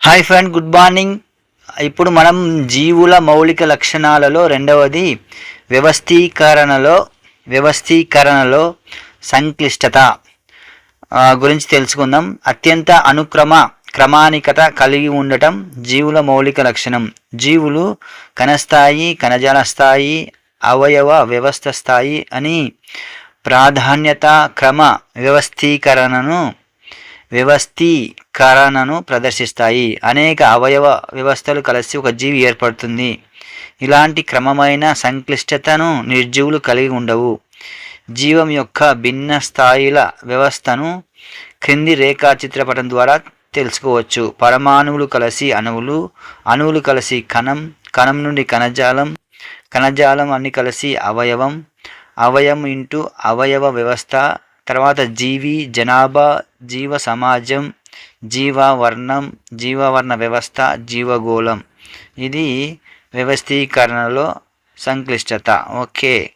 Hi friend, good morning. ఇప్పుడు మనం జీవుల మౌలిక లక్షణాలలో రెండవది వ్యవస్థీకరణలో వ్యవస్థీకరణలో సంక్లిష్టత గురించి తెలుసుకుందాం. అత్యంత క్రమానికత కలిగి ఉండటం జీవుల మౌలిక లక్షణం. జీవులు కణస్థాయి, కణజాల స్థాయి, అవయవ వ్యవస్థ స్థాయి అని ప్రాధాన్యత క్రమ వ్యవస్థీకరణను ప్రదర్శిస్తాయి. అనేక అవయవ వ్యవస్థలు కలిసి ఒక జీవి ఏర్పడుతుంది. ఇలాంటి క్రమమైన సంక్లిష్టతను నిర్జీవులు కలిగి ఉండవు. జీవం యొక్క భిన్న స్థాయిల వ్యవస్థను క్రింది రేఖాచిత్రపటం ద్వారా తెలుసుకోవచ్చు. పరమాణువులు కలిసి అణువులు, అణువులు కలిసి కణం, కణం నుండి కణజాలం, కణజాలం అన్ని కలిసి అవయవం, అవయవం ఇంటూ అవయవ వ్యవస్థ, తర్వాత జీవి, జనాభా, జీవ సమాజం, జీవవర్ణం, జీవవర్ణ వ్యవస్థ, జీవగోళం. ఇది వ్యవస్థీకరణలో సంక్లిష్టత. ఓకే.